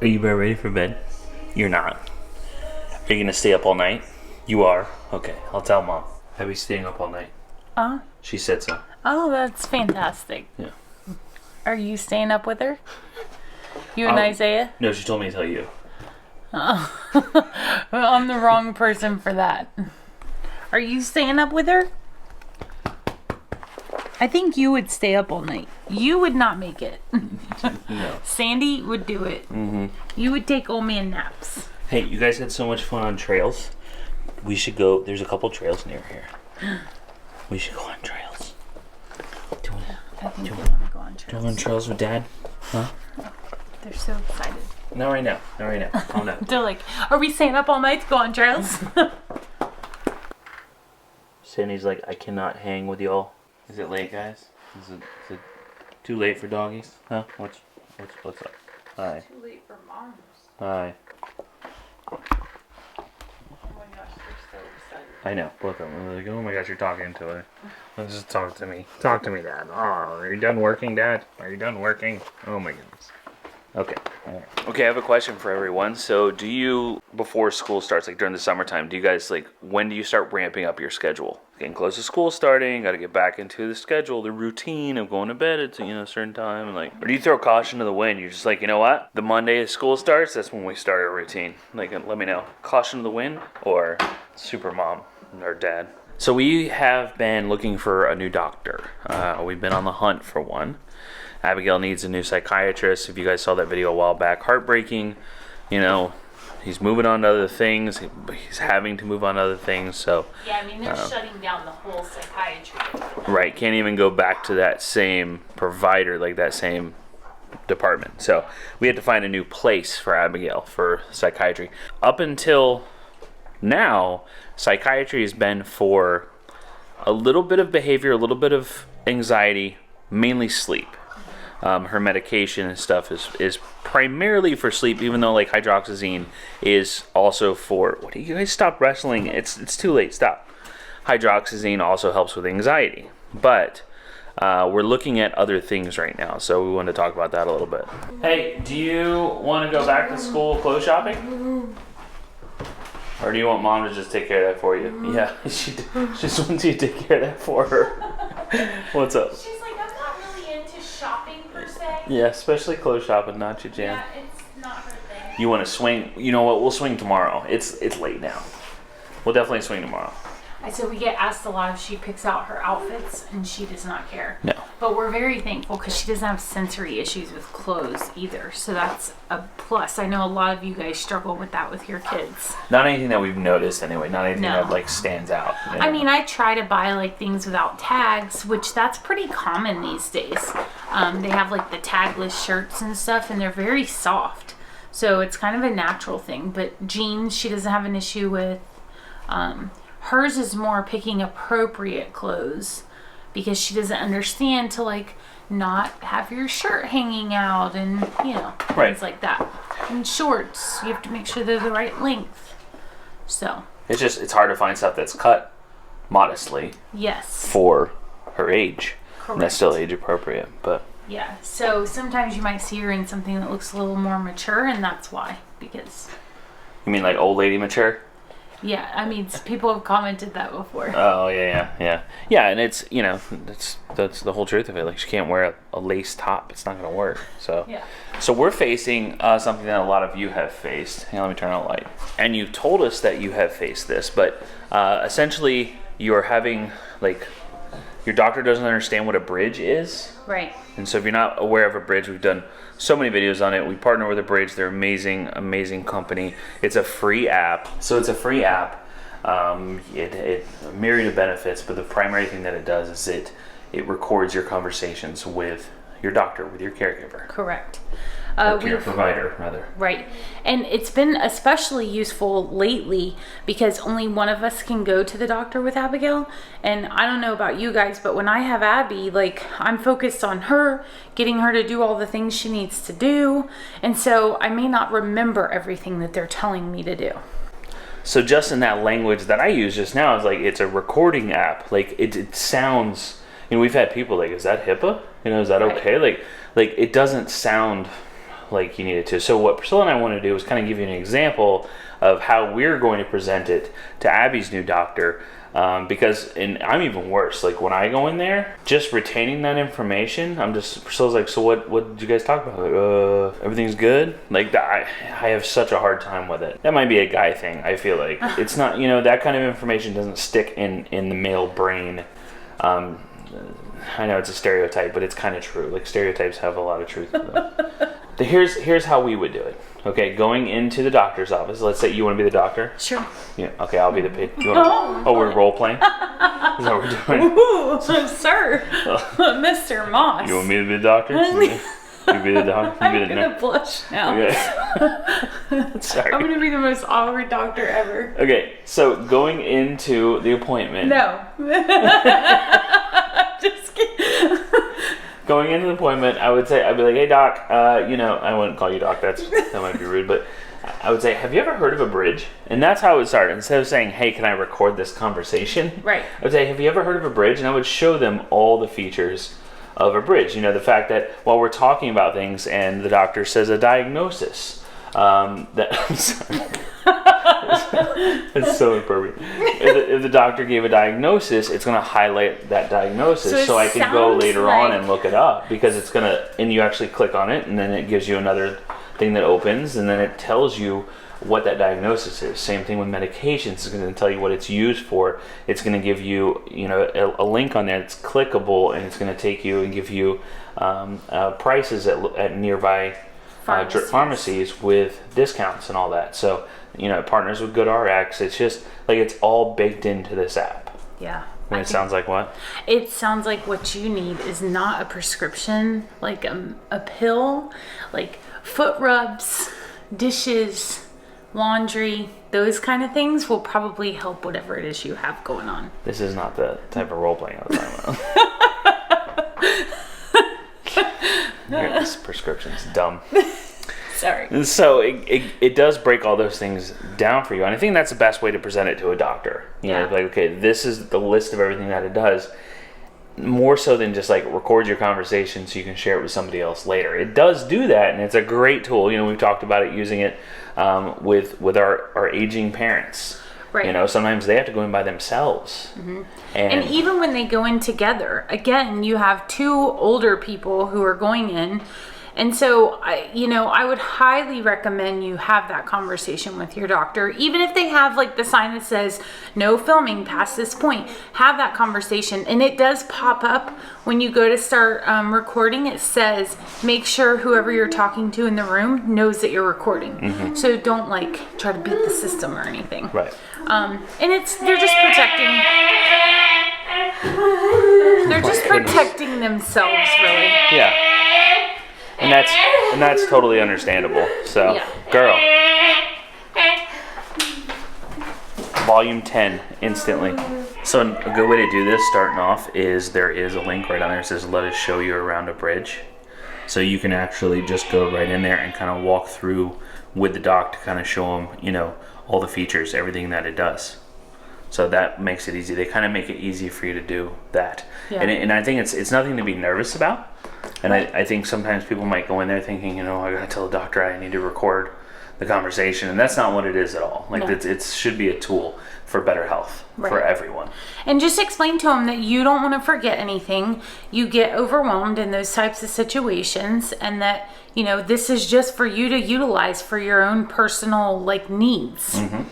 Are you ready for bed? You're not. Are you gonna stay up all night? You are? Okay, I'll tell Mom. Abby's staying up all night. She said so. Oh, that's fantastic. Yeah. Are you staying up with her? You and Isaiah? No, she told me to tell you. Oh. Well, I'm the wrong person for that. Are you staying up with her? I think you would stay up all night. You would not make it. No. Sandy would do it. Mm-hmm. You would take old man naps. Hey, you guys had so much fun on trails. We should go. There's a couple trails near here. We should go on trails. I think you want to go on Do you trails. want on trails with Dad? Huh? They're so excited. Not right now. Not right now. Oh no. They're like, are we staying up all night to go on trails? Sandy's like, I cannot hang with y'all. Is it late, guys? Is it too late for doggies? Huh? What's up? Hi. Too late for moms. Hi. Oh my gosh, they're so excited. I know. Both of them. They're like, oh my gosh, you're talking to her. Let's just talk to me. Talk to me, Dad. Oh, are you done working, Dad? Are you done working? Oh my goodness. Okay. All right. Okay, I have a question for everyone. So do you, before school starts, like during the summertime, do you guys, like, when do you start ramping up your schedule? Getting close to school starting, got to get back into the schedule, the routine of going to bed at, a certain time, and like, or do you throw caution to the wind? You're just like, you know what? The Monday school starts, that's when we start our routine. Like, let me know. Caution to the wind or super mom or dad? So we have been looking for a new doctor. We've been on the hunt for one. Abigail needs a new psychiatrist. If you guys saw that video a while back, heartbreaking. He's moving on to other things. He's having to move on to other things. So Yeah, I mean, they're shutting down the whole psychiatry. right, can't even go back to that same provider, like that same department. So we had to find a new place for Abigail for psychiatry. Up until now, psychiatry has been for a little bit of behavior, a little bit of anxiety, mainly sleep. Her medication and stuff is primarily for sleep, even though like hydroxyzine is also for, what do you guys stop wrestling? It's too late, stop. Hydroxyzine also helps with anxiety, but we're looking at other things right now, so we want to talk about that a little bit. Hey, do you want to go back to school clothes shopping? Or do you want Mom to just take care of that for you? Yeah, she just wants you to take care of that for her. What's up? She's like, I'm not really into shopping per se. Yeah, especially clothes shopping, not your jam. Yeah, it's not her thing. You want to swing? You know what? We'll swing tomorrow. It's late now. We'll definitely swing tomorrow. I said we get asked a lot if she picks out her outfits, and she does not care. No. But we're very thankful because she doesn't have sensory issues with clothes either. So that's a plus. I know a lot of you guys struggle with that with your kids. Not anything that we've noticed anyway. Not anything No. that like stands out. I mean, I try to buy like things without tags, which that's pretty common these days. They have like the tagless shirts and stuff, and they're very soft. So it's kind of a natural thing. But jeans, she doesn't have an issue with. Hers is more picking appropriate clothes because she doesn't understand to like not have your shirt hanging out and Right. things like that. And shorts, you have to make sure they're the right length. So it's hard to find stuff that's cut modestly yes, for her age. correct. And that's still age appropriate, but Yeah. So sometimes you might see her in something that looks a little more mature, and that's why. Because you mean like old lady mature? yeah, I mean people have commented that before. Oh yeah, and it's that's the whole truth of it. Like she can't wear a lace top; it's not gonna work. So Yeah. So we're facing something that a lot of you have faced. Hang on, let me turn on the light. And you've told us that you have faced this, but essentially you're having like your doctor doesn't understand what a bridge is. Right. And so if you're not aware of a bridge, we've done so many videos on it. We partner with a bridge. They're amazing, amazing company. It's a free app. So it's a free app. It a myriad of benefits, but the primary thing that it does is it records your conversations with your doctor, with your caregiver. Correct. Or care provider, rather. Right. And it's been especially useful lately because only one of us can go to the doctor with Abigail. And I don't know about you guys, but when I have Abby, like I'm focused on her, getting her to do all the things she needs to do. And so I may not remember everything that they're telling me to do. So just in that language that I use just now, is like it's a recording app. Like it sounds, we've had people like, is that HIPAA? Is that Right. okay? Like it doesn't sound like you needed to. So what Priscilla and I want to do is kind of give you an example of how we're going to present it to Abby's new doctor. Because I'm even worse. Like when I go in there, just retaining that information, Priscilla's like, so what did you guys talk about? Like, everything's good? Like I have such a hard time with it. That might be a guy thing, I feel like. It's not, that kind of information doesn't stick in the male brain. I know it's a stereotype, but it's kind of true. Like stereotypes have a lot of truth to them. Here's how we would do it. Okay, going into the doctor's office. Let's say you want to be the doctor. Sure. Yeah. Okay, I'll be the patient. We're role playing. Is that what we're doing? Ooh, sir, Mr. Moss. You want me to be the doctor? You be the doctor. I'm gonna blush now. Okay. Sorry. I'm gonna be the most awkward doctor ever. Okay, so going into the appointment. No. Just kidding. Going into the appointment, I'd be like, hey doc, I wouldn't call you doc, that might be rude, but I would say, have you ever heard of a bridge? And that's how it would start. Instead of saying, hey, can I record this conversation? Right. I would say, have you ever heard of a bridge? And I would show them all the features of a bridge. The fact that while we're talking about things and the doctor says a diagnosis, I'm sorry. It's so inappropriate. If the doctor gave a diagnosis, it's going to highlight that diagnosis so I can go later on and look it up, because it's going to, and you actually click on it and then it gives you another thing that opens and then it tells you what that diagnosis is. Same thing with medications. It's going to tell you what it's used for. It's going to give you, a link on there that's clickable, and it's going to take you and give you prices at nearby pharmacies with discounts and all that. So, it partners with GoodRx. It's just like it's all baked into this app. Yeah. And it sounds like what? It sounds like what you need is not a prescription, like a pill, like foot rubs, dishes, laundry, those kind of things will probably help whatever it is you have going on. This is not the type of role playing I was talking about. This prescription's dumb. Sorry. And so it does break all those things down for you. And I think that's the best way to present it to a doctor. Like, okay, this is the list of everything that it does. More so than just like record your conversation so you can share it with somebody else later. It does do that, and it's a great tool. We've talked about it, using it with our aging parents. Right. Sometimes they have to go in by themselves. Mm-hmm. And even when they go in together, again, you have two older people who are going in. And so, I would highly recommend you have that conversation with your doctor. Even if they have like the sign that says no filming past this point, have that conversation. And it does pop up when you go to start recording. It says, make sure whoever you're talking to in the room knows that you're recording. Mm-hmm. So don't try to beat the system or anything. Right. And they're just protecting. They're just protecting themselves, really. Yeah. And that's totally understandable. So, yeah. Girl. Volume 10 instantly. So a good way to do this starting off is there is a link right on there that says let us show you around a bridge. So you can actually just go right in there and kind of walk through with the doc to kind of show them, all the features, everything that it does. So that makes it easy. They kind of make it easy for you to do that. Yeah. And I think it's nothing to be nervous about. And I think sometimes people might go in there thinking, I gotta tell the doctor I need to record the conversation, and that's not what it is at all. It should be a tool for better health for everyone. And just explain to them that you don't want to forget anything. You get overwhelmed in those types of situations, and that this is just for you to utilize for your own personal needs. Mm-hmm.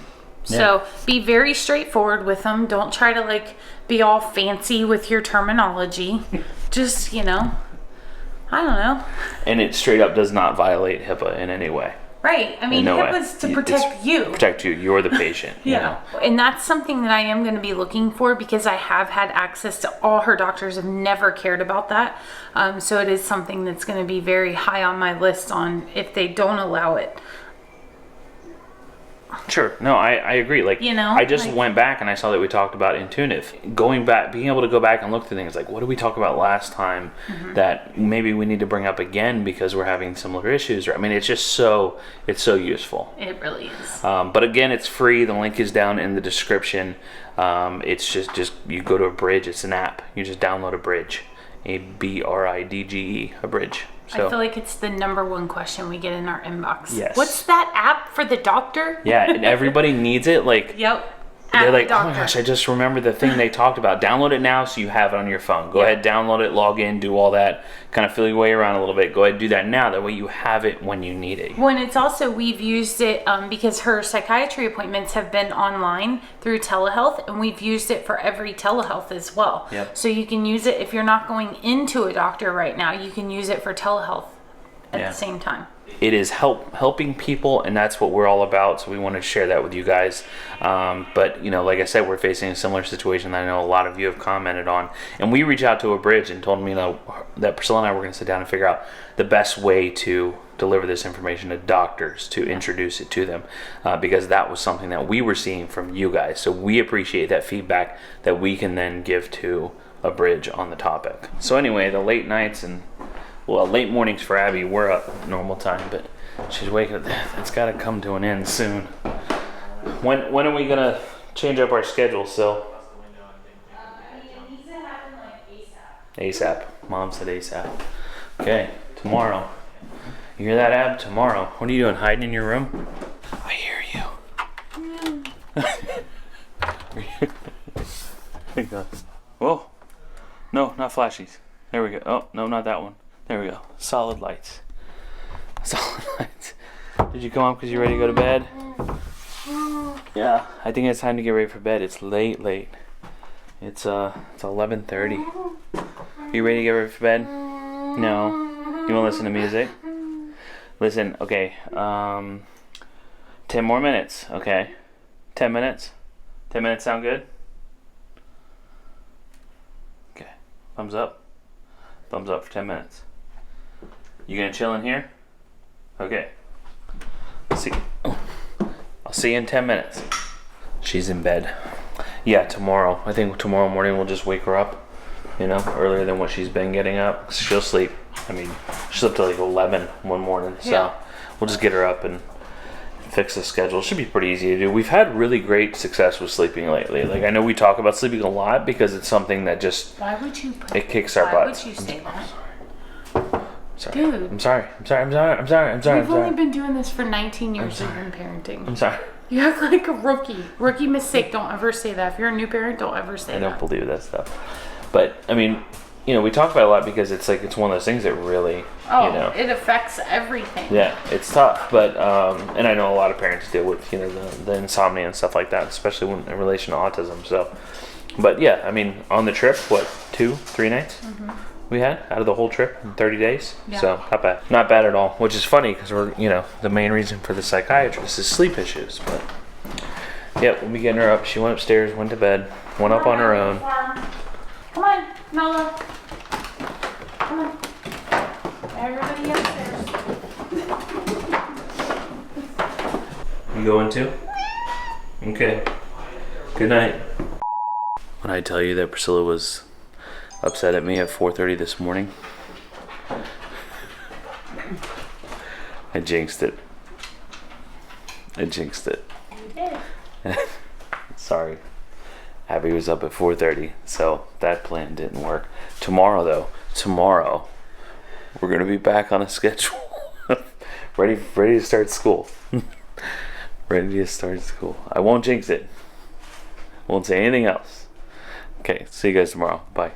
Yeah. So be very straightforward with them. Don't try to be all fancy with your terminology. Just I don't know. And it straight up does not violate HIPAA in any way. Right. I mean, HIPAA's to protect you. Protect you. You're the patient. Yeah. And that's something that I am going to be looking for, because I have had access to all her doctors. Have never cared about that. So it is something that's going to be very high on my list on if they don't allow it. Sure. No, I agree. I just went back and I saw that we talked about Intuitive. Going back, being able to go back and look through things what did we talk about last time that maybe we need to bring up again because we're having similar issues? It's just it's so useful. It really is. But again, it's free. The link is down in the description. It's just you go to a bridge. It's an app. You just download a bridge, a BRIDGE, a bridge. So I feel like it's the number one question we get in our inbox. Yes. What's that app for the doctor? yeah, and everybody needs it. Like Yep. they're App like, oh my doctor. gosh, I just remembered the thing they talked about. Download it now so you have it on your phone. Go ahead, download it, log in, do all that, kind of feel your way around a little bit. Go ahead and do that now. That way you have it when you need it. When it's also, we've used it because her psychiatry appointments have been online through telehealth, and we've used it for every telehealth as well. Yep. So you can use it if you're not going into a doctor right now, you can use it for telehealth at the same time. It is helping people, and that's what we're all about. So we wanted to share that with you guys. But like I said, we're facing a similar situation that I know a lot of you have commented on. And we reached out to Abridge and told them, that Priscilla and I were going to sit down and figure out the best way to deliver this information to doctors, to introduce it to them, because that was something that we were seeing from you guys. So we appreciate that feedback that we can then give to Abridge on the topic. So anyway, the late nights and late mornings for Abby. We're up normal time, but she's waking up. It's got to come to an end soon. When are we gonna change up our schedule, Sil? It needs to happen like ASAP. Mom said ASAP. Okay, tomorrow. You hear that, Ab? Tomorrow. What are you doing? Hiding in your room? I hear you. Whoa. No, not flashies. There we go. Oh, no, not that one. There we go. Solid lights. Solid lights. Did you come up because you're ready to go to bed? Yeah. I think it's time to get ready for bed. It's late. It's 11:30. You ready to get ready for bed? No. You want to listen to music? Listen, okay. 10 more minutes, okay? 10 minutes? 10 minutes sound good? Okay. Thumbs up? Thumbs up for 10 minutes. You gonna chill in here? Okay. I'll see you in 10 minutes. She's in bed. Yeah, tomorrow. I think tomorrow morning we'll just wake her up, earlier than what she's been getting up. She'll sleep. She slept till like 11 one morning. So we'll just get her up and fix the schedule. It should be pretty easy to do. We've had really great success with sleeping lately. Like, I know we talk about sleeping a lot because it's something that just it kicks our butts. Why would you say that? Sorry. Dude. I'm sorry. We've only been doing this for 19 years of parenting. I'm sorry. You act like a rookie. Rookie mistake. Don't ever say that. If you're a new parent, don't ever say that. I don't believe that stuff. But, we talk about it a lot because it's one of those things that really, it affects everything. Yeah, it's tough. But, and I know a lot of parents deal with, the insomnia and stuff like that, especially when in relation to autism. So, but yeah, on the trip, 2-3 nights? We had out of the whole trip in 30 days. Yeah. So not bad at all, which is funny because we're, the main reason for the psychiatrist is sleep issues. But yeah, we'll be getting her up. She went upstairs, went to bed, went up on her own. Come on, Nala. Come on. Everybody upstairs. You going too? Okay. Good night. When I tell you that Priscilla was upset at me at 4:30 this morning, I jinxed it. You did. Sorry. Abby was up at 4:30, so that plan didn't work. Tomorrow, we're gonna be back on a schedule. ready to start school. I won't jinx it. Won't say anything else. Okay, see you guys tomorrow. Bye.